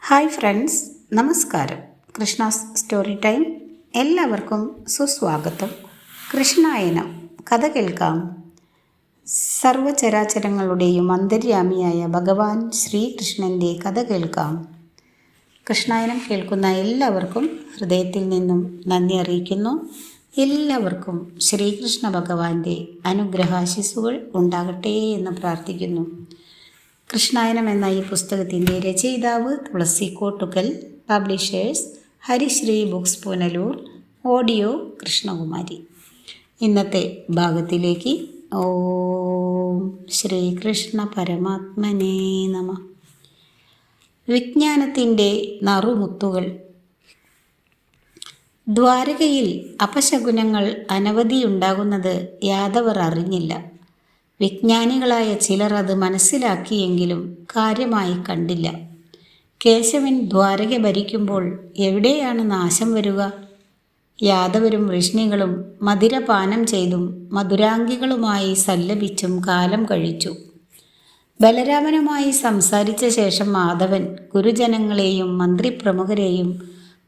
Hi friends, നമസ്കാരം. Krishna's story time എല്ലാവർക്കും സുസ്വാഗതം. കൃഷ്ണായനം കഥ കേൾക്കാം. സർവചരാചരങ്ങളുടെയും അന്തര്യാമിയായ ഭഗവാൻ ശ്രീകൃഷ്ണൻ്റെ കഥ കേൾക്കാം. കൃഷ്ണായനം കേൾക്കുന്ന എല്ലാവർക്കും ഹൃദയത്തിൽ നിന്നും നന്ദി അറിയിക്കുന്നു. എല്ലാവർക്കും ശ്രീകൃഷ്ണ ഭഗവാന്റെ അനുഗ്രഹാശിസ്സുകൾ ഉണ്ടാകട്ടെ എന്ന് പ്രാർത്ഥിക്കുന്നു. കൃഷ്ണായനം എന്ന ഈ പുസ്തകത്തിൻ്റെ രചയിതാവ് തുളസി കോട്ടുകൽ, പബ്ലിഷേഴ്സ് ഹരിശ്രീ ബുക്സ് പുനലൂർ, ഓഡിയോ കൃഷ്ണകുമാരി. ഇന്നത്തെ ഭാഗത്തിലേക്ക്. ഓം ശ്രീകൃഷ്ണ പരമാത്മനേ നമഃ. വിജ്ഞാനത്തിൻ്റെ നറുമുത്തുകൾ. ദ്വാരകയിൽ അപശകുനങ്ങൾ അനവധിയുണ്ടാകുന്നത് യാദവർ അറിഞ്ഞില്ല. വിജ്ഞാനികളായ ചിലർ അത് മനസ്സിലാക്കിയെങ്കിലും കാര്യമായി കണ്ടില്ല. കേശവൻ ദ്വാരക ഭരിക്കുമ്പോൾ എവിടെയാണ് നാശം വരിക? യാദവരും വൃഷ്ണികളും മധുരപാനം ചെയ്തും മധുരാംഗികളുമായി സല്ലപിച്ചും കാലം കഴിച്ചു. ബലരാമനുമായി സംസാരിച്ച ശേഷം മാധവൻ ഗുരുജനങ്ങളെയും മന്ത്രിപ്രമുഖരെയും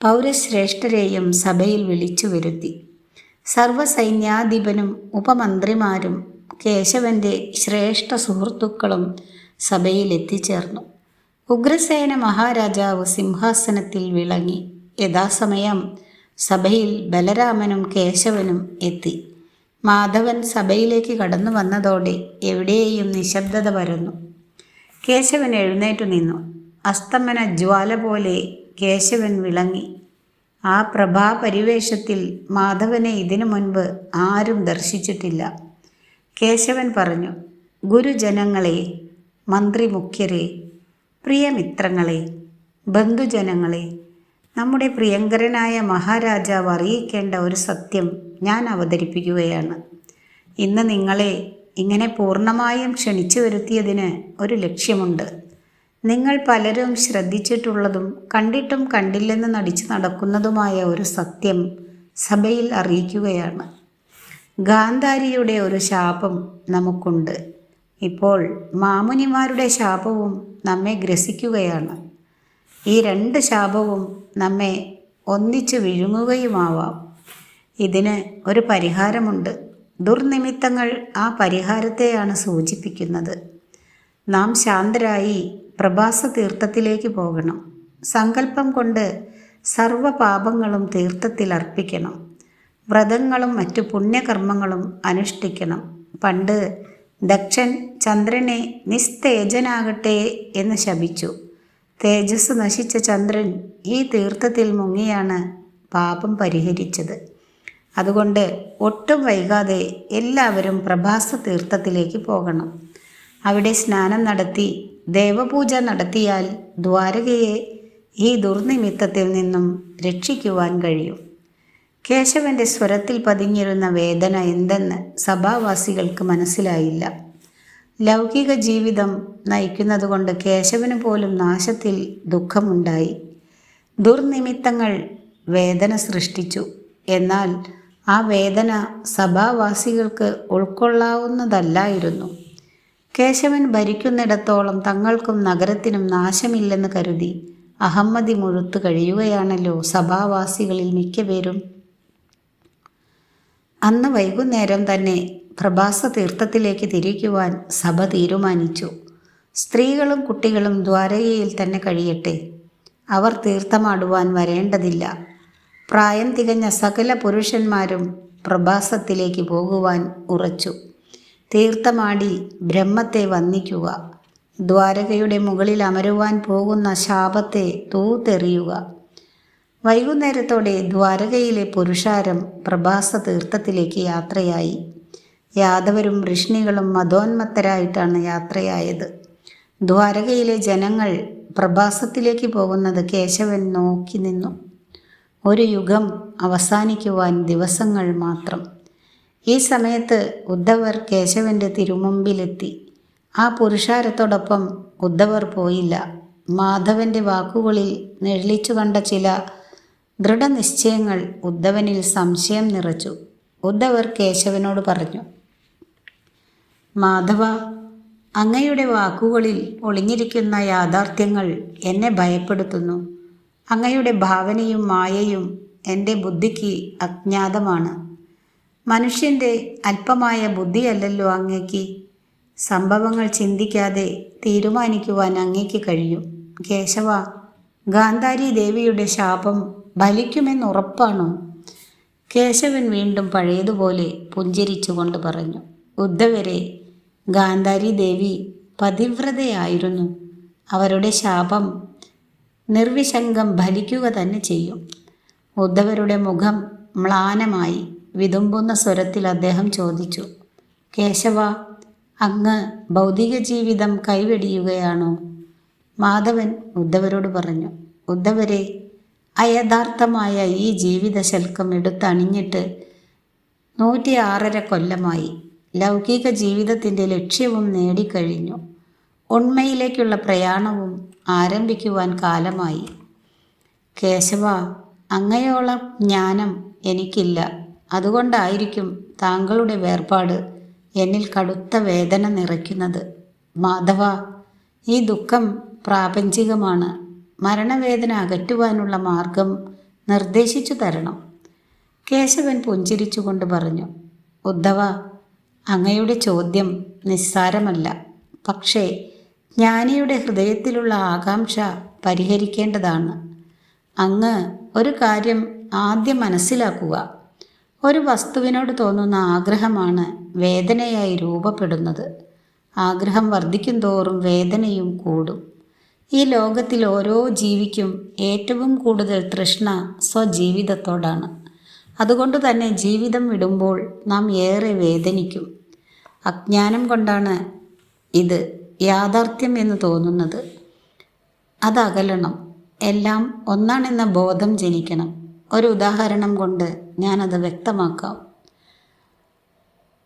പൗരശ്രേഷ്ഠരെയും സഭയിൽ വിളിച്ചു വരുത്തി. സർവസൈന്യാധിപനും ഉപമന്ത്രിമാരും കേശവൻ്റെ ശ്രേഷ്ഠ സുഹൃത്തുക്കളും സഭയിൽ എത്തിച്ചേർന്നു. ഉഗ്രസേന മഹാരാജാവ് സിംഹാസനത്തിൽ വിളങ്ങി. യഥാസമയം സഭയിൽ ബലരാമനും കേശവനും എത്തി. മാധവൻ സഭയിലേക്ക് കടന്നു വന്നതോടെ എവിടെയും നിശബ്ദത പരന്നു. കേശവൻ എഴുന്നേറ്റു നിന്നു. അസ്തമന ജ്വാല പോലെ കേശവൻ വിളങ്ങി. ആ പ്രഭാപരിവേഷത്തിൽ മാധവനെ ഇതിനു മുൻപ് ആരും ദർശിച്ചിട്ടില്ല. കേശവൻ പറഞ്ഞു: ഗുരുജനങ്ങളെ, മന്ത്രിമുഖ്യരെ, പ്രിയമിത്രങ്ങളെ, ബന്ധുജനങ്ങളെ, നമ്മുടെ പ്രിയങ്കരനായ മഹാരാജാവ് അറിയിക്കേണ്ട ഒരു സത്യം ഞാൻ അവതരിപ്പിക്കുകയാണ്. ഇന്ന് നിങ്ങളെ ഇങ്ങനെ പൂർണ്ണമായും ക്ഷണിച്ചു വരുത്തിയതിന് ഒരു ലക്ഷ്യമുണ്ട്. നിങ്ങൾ പലരും ശ്രദ്ധിച്ചിട്ടുള്ളതും കണ്ടിട്ടും കണ്ടില്ലെന്ന് നടിച്ചു നടക്കുന്നതുമായ ഒരു സത്യം സഭയിൽ അറിയിക്കുകയാണ്. ഗാന്ധാരിയുടെ ഒരു ശാപം നമുക്കുണ്ട്. ഇപ്പോൾ മാമുനിമാരുടെ ശാപവും നമ്മെ ഗ്രസിക്കുകയാണ്. ഈ രണ്ട് ശാപവും നമ്മെ ഒന്നിച്ചു വിഴുങ്ങുകയുമാവാം. ഇതിന് ഒരു പരിഹാരമുണ്ട്. ദുർനിമിത്തങ്ങൾ ആ പരിഹാരത്തെയാണ് സൂചിപ്പിക്കുന്നത്. നാം ശാന്തരായി പ്രഭാസ തീർത്ഥത്തിലേക്ക് പോകണം. സങ്കല്പം കൊണ്ട് സർവപാപങ്ങളും തീർത്ഥത്തിൽ അർപ്പിക്കണം. വ്രതങ്ങളും മറ്റു പുണ്യകർമ്മങ്ങളും അനുഷ്ഠിക്കണം. പണ്ട് ദക്ഷൻ ചന്ദ്രനെ നിസ്തേജനാകട്ടെ എന്ന് ശപിച്ചു. തേജസ് നശിച്ച ചന്ദ്രൻ ഈ തീർത്ഥത്തിൽ മുങ്ങിയാണ് പാപം പരിഹരിച്ചത്. അതുകൊണ്ട് ഒട്ടും വൈകാതെ എല്ലാവരും പ്രഭാസ തീർത്ഥത്തിലേക്ക് പോകണം. അവിടെ സ്നാനം നടത്തി ദേവപൂജ നടത്തിയാൽ ദ്വാരകയെ ഈ ദുർനിമിത്തത്തിൽ നിന്നും രക്ഷിക്കുവാൻ കഴിയും. കേശവൻ്റെ സ്വരത്തിൽ പതിഞ്ഞിരുന്ന വേദന എന്തെന്ന് സഭാവാസികൾക്ക് മനസ്സിലായില്ല. ലൗകിക ജീവിതം നയിക്കുന്നതുകൊണ്ട് കേശവന് പോലും നാശത്തിൽ ദുഃഖമുണ്ടായി. ദുർനിമിത്തങ്ങൾ വേദന സൃഷ്ടിച്ചു. എന്നാൽ ആ വേദന സഭാവാസികൾക്ക് ഉൾക്കൊള്ളാവുന്നതല്ലായിരുന്നു. കേശവൻ ഭരിക്കുന്നിടത്തോളം തങ്ങൾക്കും നഗരത്തിനും നാശമില്ലെന്ന് കരുതി അഹമ്മതി മുഴുത്തു കഴിയുകയാണല്ലോ സഭാവാസികളിൽ മിക്കപേരും. അന്ന് വൈകുന്നേരം തന്നെ പ്രഭാസ തീർത്ഥത്തിലേക്ക് തിരിക്കുവാൻ സഭ തീരുമാനിച്ചു. സ്ത്രീകളും കുട്ടികളും ദ്വാരകയിൽ തന്നെ കഴിയട്ടെ. അവർ തീർത്ഥമാടുവാൻ വരേണ്ടതില്ല. പ്രായം തികഞ്ഞ സകല പുരുഷന്മാരും പ്രഭാസത്തിലേക്ക് പോകുവാൻ ഉറച്ചു. തീർത്ഥമാടി ബ്രഹ്മത്തെ വന്ദിക്കുക. ദ്വാരകയുടെ മുകളിൽ അമരുവാൻ പോകുന്ന ശാപത്തെ തൂത്തെറിയുക. വൈകുന്നേരത്തോടെ ദ്വാരകയിലെ പുരുഷാരം പ്രഭാസ തീർത്ഥത്തിലേക്ക് യാത്രയായി. യാദവരും വൃഷ്ണികളും മതോന്മത്തരായിട്ടാണ് യാത്രയായത്. ദ്വാരകയിലെ ജനങ്ങൾ പ്രഭാസത്തിലേക്ക് പോകുന്നത് കേശവൻ നോക്കി നിന്നു. ഒരു യുഗം അവസാനിക്കുവാൻ ദിവസങ്ങൾ മാത്രം. ഈ സമയത്ത് ഉദ്ധവർ കേശവൻ്റെ തിരുമുമ്പിലെത്തി. ആ പുരുഷാരത്തോടൊപ്പം ഉദ്ധവർ പോയില്ല. മാധവൻ്റെ വാക്കുകളിൽ നിഴലിച്ചു കണ്ട ചില ദൃഢനിശ്ചയങ്ങൾ ഉദ്ധവനിൽ സംശയം നിറച്ചു. ഉദ്ധവർ കേശവനോട് പറഞ്ഞു: മാധവ, അങ്ങയുടെ വാക്കുകളിൽ ഒളിഞ്ഞിരിക്കുന്ന യാഥാർത്ഥ്യങ്ങൾ എന്നെ ഭയപ്പെടുത്തുന്നു. അങ്ങയുടെ ഭാവനയും മായയും എൻ്റെ ബുദ്ധിക്ക് അജ്ഞാതമാണ്. മനുഷ്യൻ്റെ അല്പമായ ബുദ്ധിയല്ലല്ലോ അങ്ങയ്ക്ക്. സംഭവങ്ങൾ ചിന്തിക്കാതെ തീരുമാനിക്കുവാൻ അങ്ങയ്ക്ക് കഴിയും. കേശവ, ഗാന്ധാരി ദേവിയുടെ ശാപം ഫലിക്കുമെന്നുറപ്പാണോ? കേശവൻ വീണ്ടും പഴയതുപോലെ പുഞ്ചിരിച്ചുകൊണ്ട് പറഞ്ഞു. ഉദ്ധവരെ, ഗാന്ധാരി ദേവി പതിവ്രതയായിരുന്നു. അവരുടെ ശാപം നിർവിശങ്കം ഫലിക്കുക തന്നെ ചെയ്യും. ഉദ്ധവരുടെ മുഖം മ്ലാനമായി. വിതുമ്പുന്ന സ്വരത്തിൽ അദ്ദേഹം ചോദിച്ചു, കേശവ, അങ്ങ് ഭൗതിക ജീവിതം കൈവെടിയുകയാണോ? മാധവൻ ഉദ്ധവരോട് പറഞ്ഞു. ഉദ്ധവരെ, അയഥാർത്ഥമായ ഈ ജീവിതശൽക്കം എടുത്തണിഞ്ഞിട്ട് 106 കൊല്ലമായി. ലൗകിക ജീവിതത്തിൻ്റെ ലക്ഷ്യവും നേടിക്കഴിഞ്ഞു. ഉണ്മയിലേക്കുള്ള പ്രയാണവും ആരംഭിക്കുവാൻ കാലമായി. കേശവ, അങ്ങയോളം ജ്ഞാനം എനിക്കില്ല. അതുകൊണ്ടായിരിക്കും താങ്കളുടെ വേർപാട് എന്നിൽ കടുത്ത വേദന നിറയ്ക്കുന്നത്. മാധവ, ഈ ദുഃഖം പ്രാപഞ്ചികമാണ്. മരണവേദന അകറ്റുവാനുള്ള മാർഗം നിർദ്ദേശിച്ചു തരണം. കേശവൻ പുഞ്ചിരിച്ചുകൊണ്ട് പറഞ്ഞു. ഉദ്ധവ, അങ്ങയുടെ ചോദ്യം നിസ്സാരമല്ല. പക്ഷേ ജ്ഞാനിയുടെ ഹൃദയത്തിലുള്ള ആകാംക്ഷ പരിഹരിക്കേണ്ടതാണ്. അങ്ങ് ഒരു കാര്യം ആദ്യം മനസ്സിലാക്കുക. ഒരു വസ്തുവിനോട് തോന്നുന്ന ആഗ്രഹമാണ് വേദനയായി രൂപപ്പെടുന്നത്. ആഗ്രഹം വർദ്ധിക്കും തോറും വേദനയും കൂടും. ഈ ലോകത്തിൽ ഓരോ ജീവിക്കും ഏറ്റവും കൂടുതൽ തൃഷ്ണ സ്വജീവിതത്തോടാണ്. അതുകൊണ്ട് തന്നെ ജീവിതം വിടുമ്പോൾ നാം ഏറെ വേദനിക്കും. അജ്ഞാനം കൊണ്ടാണ് ഇത് യാഥാർത്ഥ്യം എന്ന് തോന്നുന്നത്. അതകലണം. എല്ലാം ഒന്നാണെന്ന ബോധം ജനിക്കണം. ഒരു ഉദാഹരണം കൊണ്ട് ഞാനത് വ്യക്തമാക്കാം.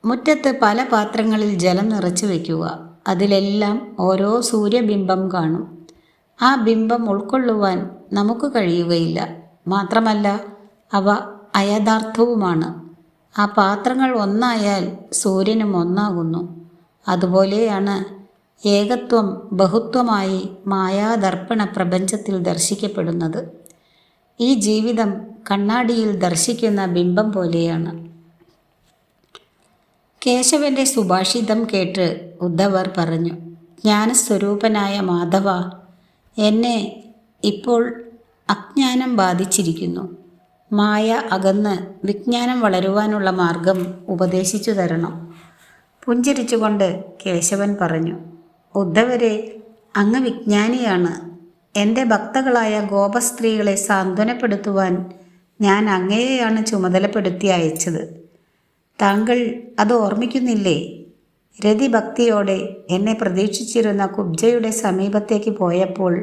മുറ്റത്ത് പല പാത്രങ്ങളിൽ ജലം നിറച്ചു വയ്ക്കുക. അതിലെല്ലാം ഓരോ സൂര്യബിംബം കാണും. ആ ബിംബം ഉൾക്കൊള്ളുവാൻ നമുക്ക് കഴിയുകയില്ല. മാത്രമല്ല, അവ അയഥാർത്ഥവുമാണ്. ആ പാത്രങ്ങൾ ഒന്നായാൽ സൂര്യനും ഒന്നാകുന്നു. അതുപോലെയാണ് ഏകത്വം ബഹുത്വമായി മായാദർപ്പണ പ്രപഞ്ചത്തിൽ ദർശിക്കപ്പെടുന്നത്. ഈ ജീവിതം കണ്ണാടിയിൽ ദർശിക്കുന്ന ബിംബം പോലെയാണ്. കേശവന്റെ സുഭാഷിതം കേട്ട് ഉദ്ധവർ പറഞ്ഞു. ജ്ഞാനസ്വരൂപനായ മാധവ, എന്നെ ഇപ്പോൾ അജ്ഞാനം ബാധിച്ചിരിക്കുന്നു. മായ അകന്ന് വിജ്ഞാനം വളരുവാനുള്ള മാർഗം ഉപദേശിച്ചു തരണം. പുഞ്ചിരിച്ചുകൊണ്ട് കേശവൻ പറഞ്ഞു. ഉദ്ധവരെ, അങ്ങ് വിജ്ഞാനിയാണ്. എൻ്റെ ഭക്തകളായ ഗോപസ്ത്രീകളെ സാന്ത്വനപ്പെടുത്തുവാൻ ഞാൻ അങ്ങയെയാണ് ചുമതലപ്പെടുത്തി അയച്ചത്. താങ്കൾ അത് ഓർമ്മിക്കുന്നില്ലേ? രതിഭക്തിയോടെ എന്നെ പ്രതീക്ഷിച്ചിരുന്ന കുബ്ജയുടെ സമീപത്തേക്ക് പോയപ്പോൾ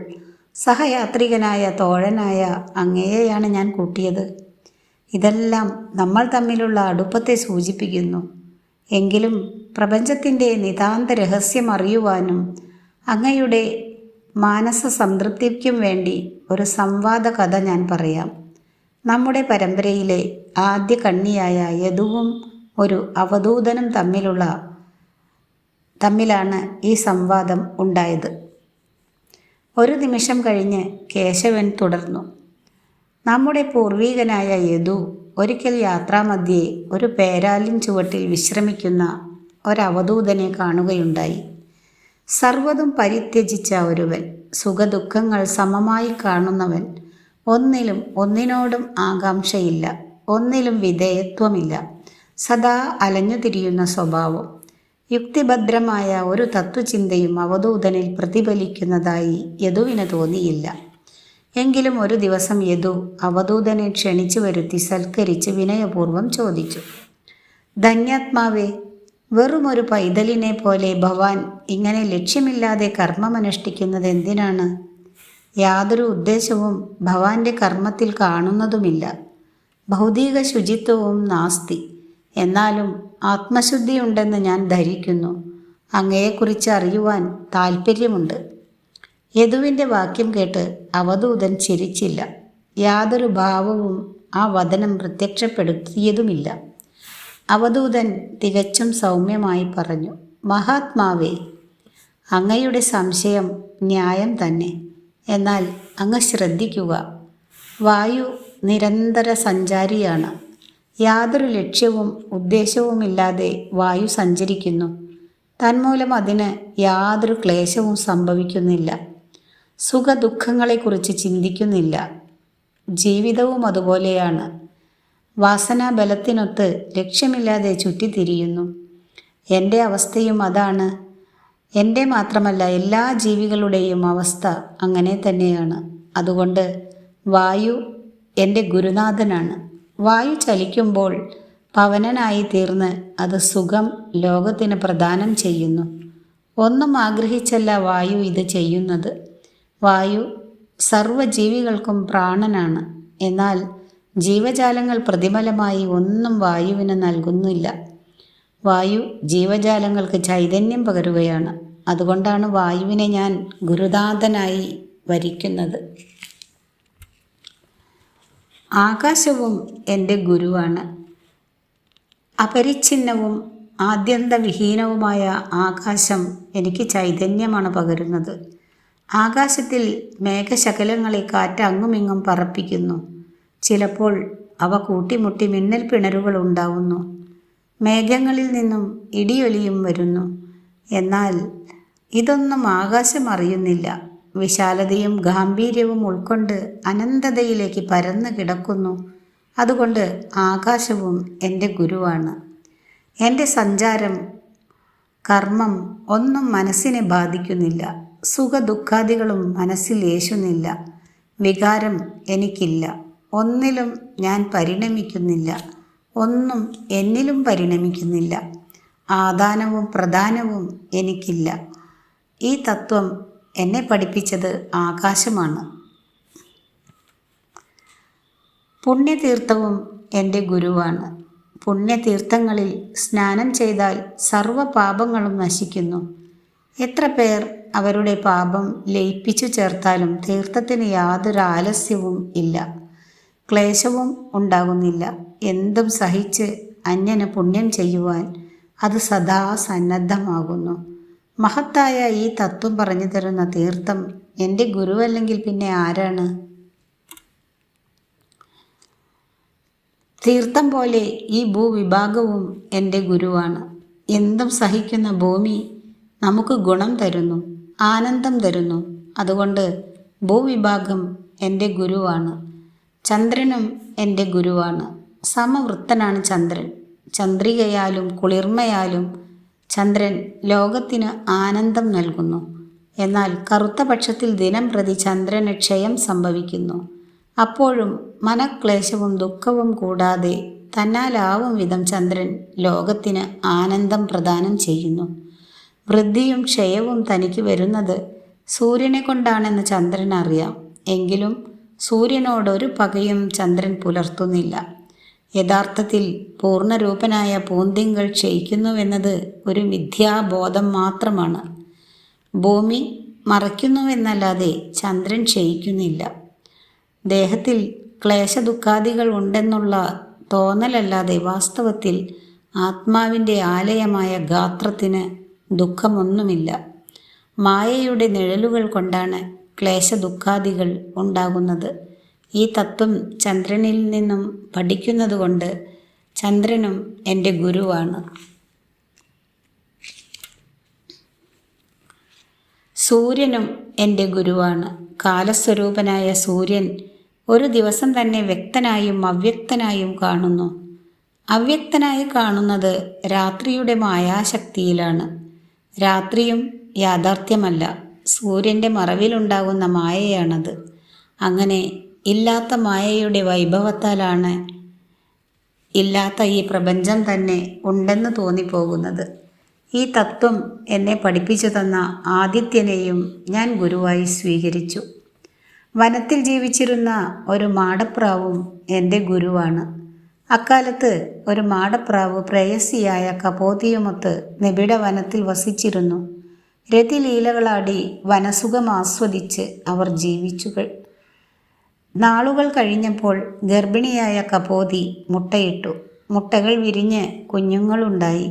സഹയാത്രികനായ തോഴനായ അങ്ങയെയാണ് ഞാൻ കൂട്ടിയത്. ഇതെല്ലാം നമ്മൾ തമ്മിലുള്ള അടുപ്പത്തെ സൂചിപ്പിക്കുന്നു. എങ്കിലും പ്രപഞ്ചത്തിൻ്റെ നിതാന്ത രഹസ്യം അറിയുവാനും അങ്ങയുടെ മാനസ സംതൃപ്തിക്കും വേണ്ടി ഒരു സംവാദ കഥ ഞാൻ പറയാം. നമ്മുടെ പരമ്പരയിലെ ആദ്യ കണ്ണിയായ യദുവും ഒരു അവധൂതനും തമ്മിലാണ് ഈ സംവാദം ഉണ്ടായത്. ഒരു നിമിഷം കഴിഞ്ഞ് കേശവൻ തുടർന്നു. നമ്മുടെ പൂർവീകനായ യദു ഒരിക്കൽ യാത്രാമധ്യേ ഒരു പേരാലിൻ ചുവട്ടിൽ വിശ്രമിക്കുന്ന ഒരവധൂതനെ കാണുകയുണ്ടായി. സർവ്വതും പരിത്യജിച്ച ഒരുവൻ, സുഖദുഃഖങ്ങൾ സമമായി കാണുന്നവൻ, ഒന്നിനോടും ആകാംക്ഷയില്ല, ഒന്നിലും വിധേയത്വമില്ല, സദാ അലഞ്ഞുതിരിയുന്ന സ്വഭാവം. യുക്തിഭദ്രമായ ഒരു തത്വചിന്തയും അവധൂതനിൽ പ്രതിഫലിക്കുന്നതായി യദുവിന് തോന്നിയില്ല. എങ്കിലും ഒരു ദിവസം യദു അവധൂതനെ ക്ഷണിച്ചു വരുത്തി സൽക്കരിച്ച് വിനയപൂർവ്വം ചോദിച്ചു. ധന്യാത്മാവേ, വെറുമൊരു പൈതലിനെ പോലെ ഭവാൻ ഇങ്ങനെ ലക്ഷ്യമില്ലാതെ കർമ്മമനുഷ്ഠിക്കുന്നത് എന്തിനാണ്? യാതൊരു ഉദ്ദേശവും ഭവാന്റെ കർമ്മത്തിൽ കാണുന്നതുമില്ല. ഭൗതിക ശുചിത്വവും നാസ്തി. എന്നാലും ആത്മശുദ്ധിയുണ്ടെന്ന് ഞാൻ ധരിക്കുന്നു. അങ്ങയെക്കുറിച്ച് അറിയുവാൻ താൽപ്പര്യമുണ്ട്. യദുവിൻ്റെ വാക്യം കേട്ട് അവധൂതൻ ചിരിച്ചില്ല. യാതൊരു ഭാവവും ആ വദനം പ്രത്യക്ഷപ്പെടുത്തിയതുമില്ല. അവധൂതൻ തികച്ചും സൗമ്യമായി പറഞ്ഞു. മഹാത്മാവേ, അങ്ങയുടെ സംശയം ന്യായം തന്നെ. എന്നാൽ അങ്ങ് ശ്രദ്ധിക്കുക, വായു നിരന്തര സഞ്ചാരിയാണ്. യാതൊരു ലക്ഷ്യവും ഉദ്ദേശവുമില്ലാതെ വായു സഞ്ചരിക്കുന്നു. തന്മൂലം അതിന് യാതൊരു ക്ലേശവും സംഭവിക്കുന്നില്ല. സുഖദുഃഖങ്ങളെക്കുറിച്ച് ചിന്തിക്കുന്നില്ല. ജീവിതവും അതുപോലെയാണ്. വാസനാബലത്തിനൊത്ത് ലക്ഷ്യമില്ലാതെ ചുറ്റിത്തിരിയുന്നു. എൻ്റെ അവസ്ഥയും അതാണ്. എൻ്റെ മാത്രമല്ല, എല്ലാ ജീവികളുടെയും അവസ്ഥ അങ്ങനെ തന്നെയാണ്. അതുകൊണ്ട് വായു എൻ്റെ ഗുരുനാഥനാണ്. വായു ചലിക്കുമ്പോൾ പവനനായി തീർന്ന് അത് സുഖം ലോകത്തിന് പ്രദാനം ചെയ്യുന്നു. ഒന്നും ആഗ്രഹിച്ചല്ല വായു ഇത് ചെയ്യുന്നത്. വായു സർവ്വജീവികൾക്കും പ്രാണനാണ്. എന്നാൽ ജീവജാലങ്ങൾ പ്രതിഫലമായി ഒന്നും വായുവിന് നൽകുന്നില്ല. വായു ജീവജാലങ്ങൾക്ക് ചൈതന്യം പകരുകയാണ്. അതുകൊണ്ടാണ് വായുവിനെ ഞാൻ ഗുരുനാഥനായി വരിക്കുന്നത്. ആകാശവും എൻ്റെ ഗുരുവാണ്. അപരിച്ഛിന്നവും ആദ്യന്തവിഹീനവുമായ ആകാശം എനിക്ക് ചൈതന്യമാണ് പകരുന്നത്. ആകാശത്തിൽ മേഘശകലങ്ങളെ കാറ്റ് അങ്ങുമിങ്ങും പറപ്പിക്കുന്നു. ചിലപ്പോൾ അവ കൂട്ടിമുട്ടി മിന്നൽ പിണരുകൾ ഉണ്ടാവുന്നു. മേഘങ്ങളിൽ നിന്നും ഇടിയൊലിയും വരുന്നു. എന്നാൽ ഇതൊന്നും ആകാശം അറിയുന്നില്ല. വിശാലതയും ഗാംഭീര്യവും ഉൾക്കൊണ്ട് അനന്തതയിലേക്ക് പരന്നു കിടക്കുന്നു. അതുകൊണ്ട് ആകാശവും എൻ്റെ ഗുരുവാണ്. എൻ്റെ സഞ്ചാരം, കർമ്മം ഒന്നും മനസ്സിനെ ബാധിക്കുന്നില്ല. സുഖദുഃഖാദികളും മനസ്സിൽ ഏശുന്നില്ല. വികാരം എനിക്കില്ല. ഒന്നിലും ഞാൻ പരിണമിക്കുന്നില്ല. ഒന്നും എന്നിലും പരിണമിക്കുന്നില്ല. ആദാനവും പ്രദാനവും എനിക്കില്ല. ഈ തത്വം എന്നെ പഠിപ്പിച്ചത് ആകാശമാണ്. പുണ്യതീർത്ഥവും എൻ്റെ ഗുരുവാണ്. പുണ്യതീർത്ഥങ്ങളിൽ സ്നാനം ചെയ്താൽ സർവ്വ പാപങ്ങളും നശിക്കുന്നു. എത്ര പേർ അവരുടെ പാപം ലയിപ്പിച്ചു ചേർത്താലും തീർത്ഥത്തിന് യാതൊരു ആലസ്യവും ഇല്ല, ക്ലേശവും ഉണ്ടാകുന്നില്ല. എന്തും സഹിച്ച് അന്യന് പുണ്യം ചെയ്യുവാൻ അത് സദാ സന്നദ്ധമാകുന്നു. മഹത്തായ ഈ തത്വം പറഞ്ഞു തരുന്ന തീർത്ഥം എൻ്റെ ഗുരുവല്ലെങ്കിൽ പിന്നെ ആരാണ്? തീർത്ഥം പോലെ ഈ ഭൂവിഭാഗവും എൻ്റെ ഗുരുവാണ്. എന്തും സഹിക്കുന്ന ഭൂമി നമുക്ക് ഗുണം തരുന്നു, ആനന്ദം തരുന്നു. അതുകൊണ്ട് ഭൂവിഭാഗം എൻ്റെ ഗുരുവാണ്. ചന്ദ്രനും എൻ്റെ ഗുരുവാണ്. സമവൃത്തനാണ് ചന്ദ്രൻ. ചന്ദ്രികയാലും കുളിർമയാലും ചന്ദ്രൻ ലോകത്തിന് ആനന്ദം നൽകുന്നു. എന്നാൽ കറുത്ത പക്ഷത്തിൽ ദിനം പ്രതി ചന്ദ്രന് ക്ഷയം സംഭവിക്കുന്നു. അപ്പോഴും മനക്ലേശവും ദുഃഖവും കൂടാതെ തന്നാലാവും വിധം ചന്ദ്രൻ ലോകത്തിന് ആനന്ദം പ്രദാനം ചെയ്യുന്നു. വൃദ്ധിയും ക്ഷയവും തനിക്ക് വരുന്നത് സൂര്യനെ കൊണ്ടാണെന്ന് ചന്ദ്രൻ അറിയാം. എങ്കിലും സൂര്യനോടൊരു പകയും ചന്ദ്രൻ പുലർത്തുന്നില്ല. യഥാർത്ഥത്തിൽ പൂർണ്ണരൂപനായ പൂന്തിങ്കൾ ക്ഷയിക്കുന്നുവെന്നത് ഒരു മിഥ്യാബോധം മാത്രമാണ്. ഭൂമി മറയ്ക്കുന്നുവെന്നല്ലാതെ ചന്ദ്രൻ ക്ഷയിക്കുന്നില്ല. ദേഹത്തിൽ ക്ലേശദുഃഖാദികൾ ഉണ്ടെന്നുള്ള തോന്നലല്ലാതെ വാസ്തവത്തിൽ ആത്മാവിൻ്റെ ആലയമായ ഗാത്രത്തിന് ദുഃഖമൊന്നുമില്ല. മായയുടെ നിഴലുകൾ കൊണ്ടാണ് ക്ലേശദുഃഖാദികൾ ഉണ്ടാകുന്നത്. ഈ തത്വം ചന്ദ്രനിൽ നിന്നും പഠിക്കുന്നതുകൊണ്ട് ചന്ദ്രനും എൻ്റെ ഗുരുവാണ്. സൂര്യനും എൻ്റെ ഗുരുവാണ്. കാലസ്വരൂപനായ സൂര്യൻ ഒരു ദിവസം തന്നെ വ്യക്തനായും അവ്യക്തനായും കാണുന്നു. അവ്യക്തനായി കാണുന്നത് രാത്രിയുടെ മായാശക്തിയിലാണ്. രാത്രിയും യാഥാർത്ഥ്യമല്ല, സൂര്യൻ്റെ മറവിലുണ്ടാകുന്ന മായയാണത്. അങ്ങനെ ഇല്ലാത്ത മായയുടെ വൈഭവത്താലാണ് ഇല്ലാത്ത ഈ പ്രപഞ്ചം തന്നെ ഉണ്ടെന്ന് തോന്നിപ്പോകുന്നത്. ഈ തത്വം എന്നെ പഠിപ്പിച്ചു തന്ന ആദിത്യനെയും ഞാൻ ഗുരുവായി സ്വീകരിച്ചു. വനത്തിൽ ജീവിച്ചിരുന്ന ഒരു മാടപ്രാവും എൻ്റെ ഗുരുവാണ്. അക്കാലത്ത് ഒരു മാടപ്രാവ് പ്രേയസിയായ കപോതിയുമൊത്ത് നിബിഡ വനത്തിൽ വസിച്ചിരുന്നു. രതിലീലകളാടി വനസുഖം ആസ്വദിച്ച് അവർ ജീവിച്ചു. നാളുകൾ കഴിഞ്ഞപ്പോൾ ഗർഭിണിയായ കപോതി മുട്ടയിട്ടു. മുട്ടകൾ വിരിഞ്ഞ് കുഞ്ഞുങ്ങളുണ്ടായി.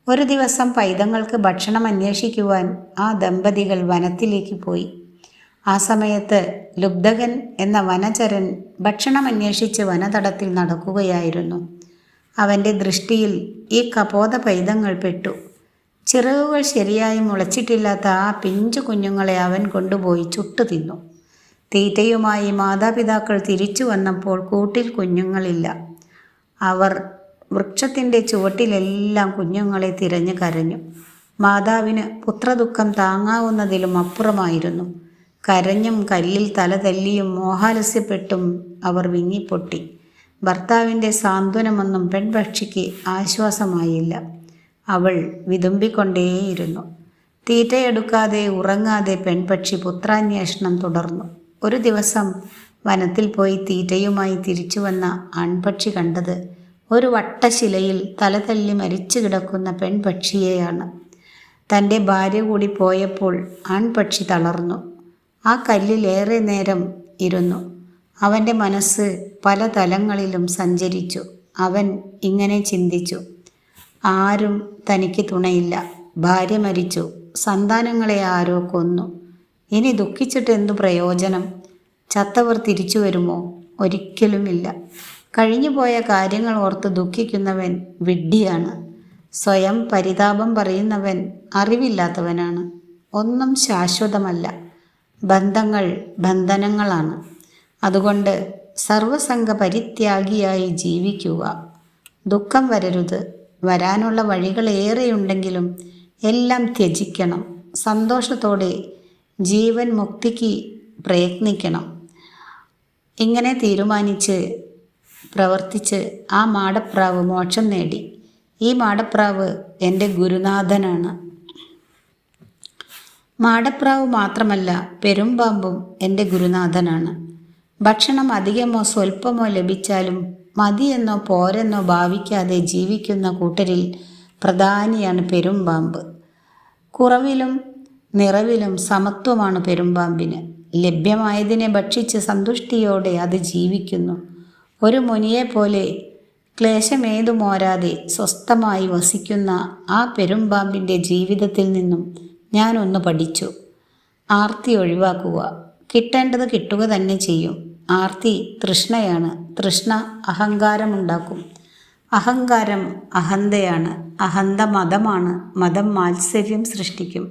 ഒരു ദിവസം പൈതങ്ങൾക്ക് ഭക്ഷണം അന്വേഷിക്കുവാൻ ആ ദമ്പതികൾ വനത്തിലേക്ക് പോയി. ആ സമയത്ത് ലുബ്ധകൻ എന്ന വനചരൻ ഭക്ഷണം അന്വേഷിച്ച് വനതടത്തിൽ നടക്കുകയായിരുന്നു. അവൻ്റെ ദൃഷ്ടിയിൽ ഈ കപോത പൈതങ്ങൾ പെട്ടു. ചിറകുകൾ ശരിയായി മുളച്ചിട്ടില്ലാത്ത ആ പിഞ്ചു കുഞ്ഞുങ്ങളെ അവൻ കൊണ്ടുപോയി ചുട്ടു തിന്നു. തീറ്റയുമായി മാതാപിതാക്കൾ തിരിച്ചു വന്നപ്പോൾ കൂട്ടിൽ കുഞ്ഞുങ്ങളില്ല. അവർ വൃക്ഷത്തിൻ്റെ ചുവട്ടിലെല്ലാം കുഞ്ഞുങ്ങളെ തിരഞ്ഞു കരഞ്ഞു. മാതാവിന് പുത്രദുഃഖം താങ്ങാവുന്നതിലും അപ്പുറമായിരുന്നു. കരഞ്ഞും കല്ലിൽ തല തല്ലിയും മോഹാലസ്യപ്പെട്ടും അവർ വിങ്ങിപ്പൊട്ടി. ഭർത്താവിൻ്റെ സാന്ത്വനമൊന്നും പെൺപക്ഷിക്ക് ആശ്വാസമായില്ല. അവൾ വിതുമ്പിക്കൊണ്ടേയിരുന്നു. തീറ്റയെടുക്കാതെ ഉറങ്ങാതെ പെൺപക്ഷി പുത്രാന്വേഷണം തുടർന്നു. ഒരു ദിവസം വനത്തിൽ പോയി തീറ്റയുമായി തിരിച്ചു വന്ന ആൺപക്ഷി കണ്ടത് ഒരു വട്ടശിലയിൽ തല തല്ലി മരിച്ചു കിടക്കുന്ന പെൺപക്ഷിയെയാണ്. തൻ്റെ ഭാര്യ കൂടി പോയപ്പോൾ ആൺപക്ഷി തളർന്നു. ആ കല്ലിലേറെ നേരം ഇരുന്നു. അവൻ്റെ മനസ്സ് പല തലങ്ങളിലും സഞ്ചരിച്ചു. അവൻ ഇങ്ങനെ ചിന്തിച്ചു: ആരും തനിക്ക് തുണയില്ല. ഭാര്യ മരിച്ചു, സന്താനങ്ങളെ ആരോ കൊന്നു. ഇനി ദുഃഖിച്ചിട്ട് എന്തു പ്രയോജനം? ചത്തവർ തിരിച്ചു വരുമോ? ഒരിക്കലുമില്ല. കഴിഞ്ഞുപോയ കാര്യങ്ങൾ ഓർത്ത് ദുഃഖിക്കുന്നവൻ വിഡ്ഢിയാണ്. സ്വയം പരിതാപം പറയുന്നവൻ അറിവില്ലാത്തവനാണ്. ഒന്നും ശാശ്വതമല്ല. ബന്ധങ്ങൾ ബന്ധനങ്ങളാണ്. അതുകൊണ്ട് സർവസംഗ പരിത്യാഗിയായി ജീവിക്കുക. ദുഃഖം വരരുത്. വരാനുള്ള വഴികൾ ഏറെയുണ്ടെങ്കിലും എല്ലാം ത്യജിക്കണം. സന്തോഷത്തോടെ ജീവൻ മുക്തിക്ക് പ്രയത്നിക്കണം. ഇങ്ങനെ തീരുമാനിച്ച് പ്രവർത്തിച്ച് ആ മാടപ്രാവ് മോക്ഷം നേടി. ഈ മാടപ്രാവ് എൻ്റെ ഗുരുനാഥനാണ്. മാടപ്രാവ് മാത്രമല്ല, പെരുമ്പാമ്പും എൻ്റെ ഗുരുനാഥനാണ്. ഭക്ഷണം അധികമോ സ്വല്പമോ ലഭിച്ചാലും മതിയെന്നോ പോരെന്നോ ഭാവിക്കാതെ ജീവിക്കുന്ന കൂട്ടരിൽ പ്രധാനിയാണ് പെരുമ്പാമ്പ്. കുറവിലും നിറവിലും സമത്വമാണ് പെരുമ്പാമ്പിന്. ലഭ്യമായതിനെ ഭക്ഷിച്ച് സന്തുഷ്ടിയോടെ അത് ജീവിക്കുന്നു. ഒരു മുനിയെപ്പോലെ ക്ലേശമേതുമോരാതെ സ്വസ്ഥമായി വസിക്കുന്ന ആ പെരുമ്പാമ്പിൻ്റെ ജീവിതത്തിൽ നിന്നും ഞാനൊന്ന് പഠിച്ചു. ആർത്തി ഒഴിവാക്കുക. കിട്ടേണ്ടത് കിട്ടുക തന്നെ ചെയ്യും. ആർത്തി തൃഷ്ണയാണ്. തൃഷ്ണ അഹങ്കാരമുണ്ടാക്കും. അഹങ്കാരം അഹന്തയാണ്. അഹന്ത മതമാണ്. മതം മാത്സര്യം സൃഷ്ടിക്കും.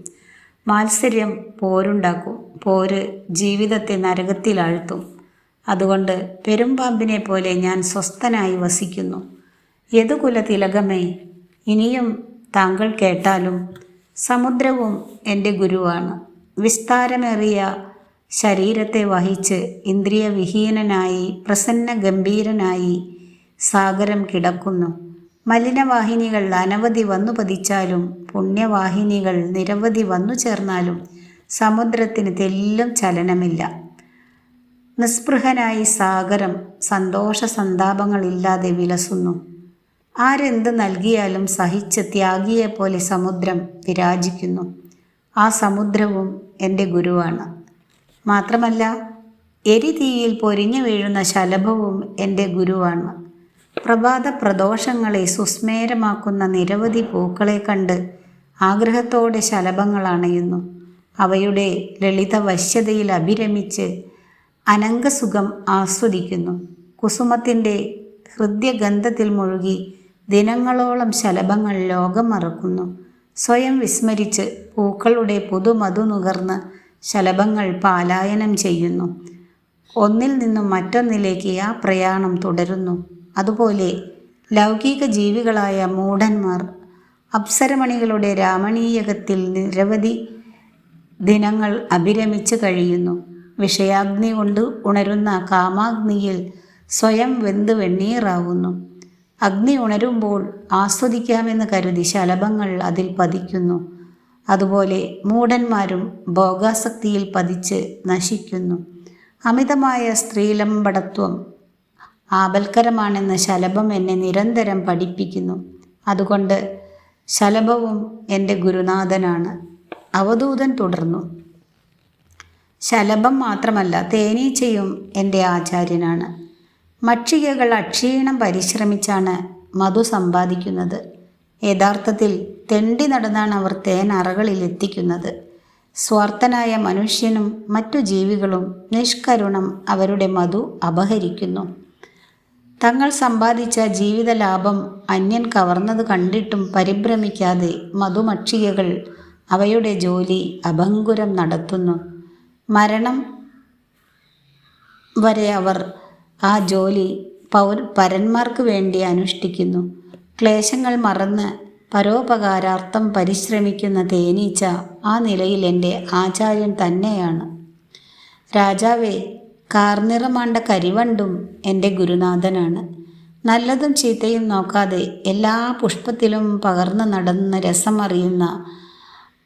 മാത്സര്യം പോരുണ്ടാക്കും. പോര് ജീവിതത്തെ നരകത്തിലാഴ്ത്തും. അതുകൊണ്ട് പെരുമ്പാമ്പിനെ പോലെ ഞാൻ സ്വസ്ഥനായി വസിക്കുന്നു. യദുകുല തിലകമേ, ഇനിയും താങ്കൾ കേട്ടാലും സമുദ്രവും എൻ്റെ ഗുരുവാണ്. വിസ്താരമേറിയ ശരീരത്തെ വഹിച്ച് ഇന്ദ്രിയവിഹീനനായി പ്രസന്ന ഗംഭീരനായി സാഗരം കിടക്കുന്നു. മലിനവാഹിനികൾ അനവധി വന്നു പതിച്ചാലും പുണ്യവാഹിനികൾ നിരവധി വന്നു ചേർന്നാലും സമുദ്രത്തിന് തെല്ലും ചലനമില്ല. നിസ്പൃഹനായി സാഗരം സന്തോഷ സന്താപങ്ങളില്ലാതെ വിലസുന്നു. ആരെന്ത് നൽകിയാലും സഹിച്ച് ത്യാഗിയെപ്പോലെ സമുദ്രം വിരാജിക്കുന്നു. ആ സമുദ്രവും എൻ്റെ ഗുരുവാണ്. മാത്രമല്ല, എരിതീയിൽ പൊരിഞ്ഞു വീഴുന്ന ശലഭവും എൻ്റെ ഗുരുവാണ്. പ്രഭാത പ്രദോഷങ്ങളെ സുസ്മേരമാക്കുന്ന നിരവധി പൂക്കളെ കണ്ട് ആഗ്രഹത്തോടെ ശലഭങ്ങൾ അണയുന്നു. അവയുടെ ലളിത വശ്യതയിൽ അഭിരമിച്ച് അനംഗസുഖം ആസ്വദിക്കുന്നു. കുസുമത്തിൻ്റെ ഹൃദ്യഗന്ധത്തിൽ മുഴുകി ദിനങ്ങളോളം ശലഭങ്ങൾ ലോകം മറക്കുന്നു. സ്വയം വിസ്മരിച്ച് പൂക്കളുടെ പുതുമധു നുകർന്ന് ശലഭങ്ങൾ പാലായനം ചെയ്യുന്നു. ഒന്നിൽ നിന്നും മറ്റൊന്നിലേക്ക് ആ പ്രയാണം തുടരുന്നു. അതുപോലെ ലൗകിക ജീവികളായ മൂഢന്മാർ അപ്സരമണികളുടെ രാമണീയകത്തിൽ നിരവധി ദിനങ്ങൾ അഭിരമിച്ച് കഴിയുന്നു. വിഷയാഗ്നി കൊണ്ട് ഉണരുന്ന കാമാഗ്നിയിൽ സ്വയം വെന്ത് വെണ്ണീറാവുന്നു. അഗ്നി ഉണരുമ്പോൾ ആസ്വദിക്കാമെന്ന് കരുതി ശലഭങ്ങൾ അതിൽ പതിക്കുന്നു. അതുപോലെ മൂഢന്മാരും ഭോഗാസക്തിയിൽ പതിച്ച് നശിക്കുന്നു. അമിതമായ സ്ത്രീലമ്പടത്വം ആപൽക്കരമാണെന്ന് ശലഭം എന്നെ നിരന്തരം പഠിപ്പിക്കുന്നു. അതുകൊണ്ട് ശലഭവും എൻ്റെ ഗുരുനാഥനാണ്. അവധൂതൻ തുടർന്നു: ശലഭം മാത്രമല്ല, തേനീച്ചയും എൻ്റെ ആചാര്യനാണ്. മക്ഷികകൾ അക്ഷീണം പരിശ്രമിച്ചാണ് മധു സമ്പാദിക്കുന്നത്. യഥാർത്ഥത്തിൽ തെണ്ടി നടന്നാണ് അവർ തേൻ അറകളിൽ എത്തിക്കുന്നത്. സ്വാർത്ഥനായ മനുഷ്യനും മറ്റു ജീവികളും നിഷ്കരുണം അവരുടെ മധു അപഹരിക്കുന്നു. തങ്ങൾ സമ്പാദിച്ച ജീവിത ലാഭം അന്യൻ കവർന്നത് കണ്ടിട്ടും പരിഭ്രമിക്കാതെ മധുമക്ഷികകൾ അവയുടെ ജോലി അഭംഗുരം നടത്തുന്നു. മരണം വരെ അവർ ആ ജോലി പരന്മാർക്ക് വേണ്ടി അനുഷ്ഠിക്കുന്നു. ക്ലേശങ്ങൾ മറന്ന് പരോപകാരാർത്ഥം പരിശ്രമിക്കുന്ന തേനീച്ച ആ നിലയിൽ എൻ്റെ ആചാര്യൻ തന്നെയാണ്. രാജാവേ, കാർനിറമാണ്ട കരിവണ്ടും എൻ്റെ ഗുരുനാഥനാണ്. നല്ലതും ചീത്തയും നോക്കാതെ എല്ലാ പുഷ്പത്തിലും പകർന്നു നടന്ന് രസമറിയുന്ന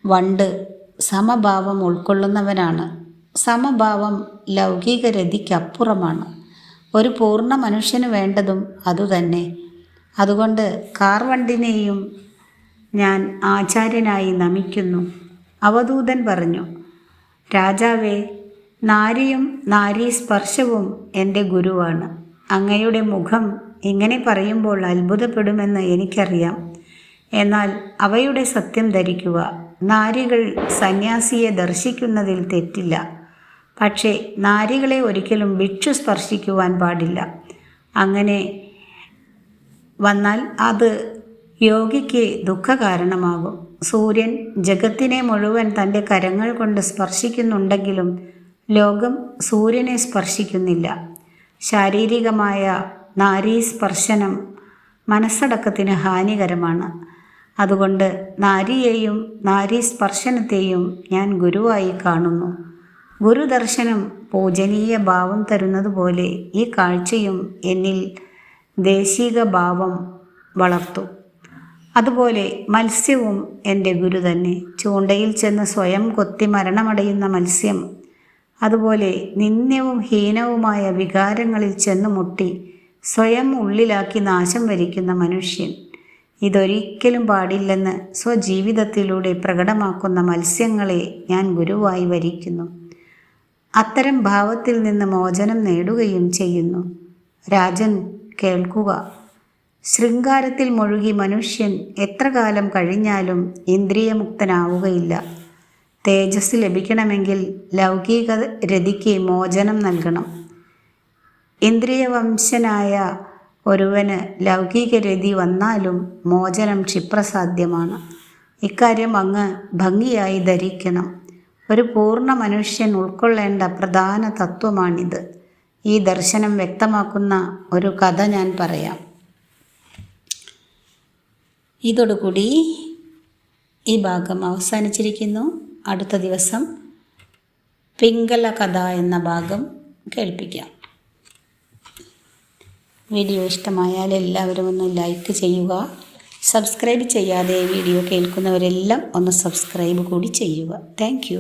വണ്ട് സമഭാവം ഉൾക്കൊള്ളുന്നവനാണ്. സമഭാവം ലൗകിക രതിക്കപ്പുറമാണ്. ഒരു പൂർണ്ണ മനുഷ്യന് വേണ്ടതും അതുതന്നെ. അതുകൊണ്ട് കാർവണ്ടിനെയും ഞാൻ ആചാര്യനായി നമിക്കുന്നു. അവധൂതൻ പറഞ്ഞു, രാജാവേ, നാരിയും നാരീസ്പർശവും എൻ്റെ ഗുരുവാണ്. അങ്ങയുടെ മുഖം ഇങ്ങനെ പറയുമ്പോൾ അത്ഭുതപ്പെടുമെന്ന് എനിക്കറിയാം. എന്നാൽ അവയുടെ സത്യം ധരിക്കുക. നാരികൾ സന്യാസിയെ ദർശിക്കുന്നതിൽ തെറ്റില്ല. പക്ഷേ നാരികളെ ഒരിക്കലും ഭിക്ഷു സ്പർശിക്കുവാൻ പാടില്ല. അങ്ങനെ വന്നാൽ അത് യോഗിക്ക് ദുഃഖകാരണമാകും. സൂര്യൻ ജഗത്തിനെ മുഴുവൻ തൻ്റെ കരങ്ങൾ കൊണ്ട് സ്പർശിക്കുന്നുണ്ടെങ്കിലും ലോകം സൂര്യനെ സ്പർശിക്കുന്നില്ല. ശാരീരികമായ നാരീസ്പർശനം മനസ്സടക്കത്തിന് ഹാനികരമാണ്. അതുകൊണ്ട് നാരിയെയും നാരീസ്പർശനത്തെയും ഞാൻ ഗുരുവായി കാണുന്നു. ഗുരുദർശനം പൂജനീയ ഭാവം തരുന്നതുപോലെ ഈ കാഴ്ചയും എന്നിൽ ദേശിക ഭാവം വളർത്തു. അതുപോലെ മത്സ്യവും എൻ്റെ ഗുരു തന്നെ. ചൂണ്ടയിൽ ചെന്ന് സ്വയം കൊത്തി മരണമടയുന്ന മത്സ്യം, അതുപോലെ നിന്ദ്യവും ഹീനവുമായ വികാരങ്ങളിൽ ചെന്ന് മുട്ടി സ്വയം ഉള്ളിലാക്കി നാശം വരിക്കുന്ന മനുഷ്യൻ, ഇതൊരിക്കലും പാടില്ലെന്ന് സ്വജീവിതത്തിലൂടെ പ്രകടമാക്കുന്ന മത്സ്യങ്ങളെ ഞാൻ ഗുരുവായി വരിക്കുന്നു. അത്തരം ഭാവത്തിൽ നിന്ന് മോചനം നേടുകയും ചെയ്യുന്നു. രാജൻ, കേൾക്കുക. ശൃംഗാരത്തിൽ മുഴുകി മനുഷ്യൻ എത്ര കാലം കഴിഞ്ഞാലും ഇന്ദ്രിയമുക്തനാവുകയില്ല. തേജസ് ലഭിക്കണമെങ്കിൽ ലൗകിക രതിക്ക് മോചനം നൽകണം. ഇന്ദ്രിയവംശനായ ഒരുവന് ലൗകിക രതി വന്നാലും മോചനം ക്ഷിപ്രസാധ്യമാണ്. ഇക്കാര്യം അങ്ങ് ഭംഗിയായി ധരിക്കണം. ഒരു പൂർണ്ണ മനുഷ്യൻ ഉൾക്കൊള്ളേണ്ട പ്രധാന തത്വമാണിത്. ഈ ദർശനം വ്യക്തമാക്കുന്ന ഒരു കഥ ഞാൻ പറയാം. ഇതോടുകൂടി ഈ ഭാഗം അവസാനിച്ചിരിക്കുന്നു. അടുത്ത ദിവസം പിംഗല കഥ എന്ന ഭാഗം കേൾപ്പിക്കാം. വീഡിയോ ഇഷ്ടമായാൽ എല്ലാവരും ഒന്ന് ലൈക്ക് ചെയ്യുക. സബ്സ്ക്രൈബ് ചെയ്യാതെ വീഡിയോ കേൾക്കുന്നവരെല്ലാം ഒന്ന് സബ്സ്ക്രൈബ് കൂടി ചെയ്യുക. താങ്ക്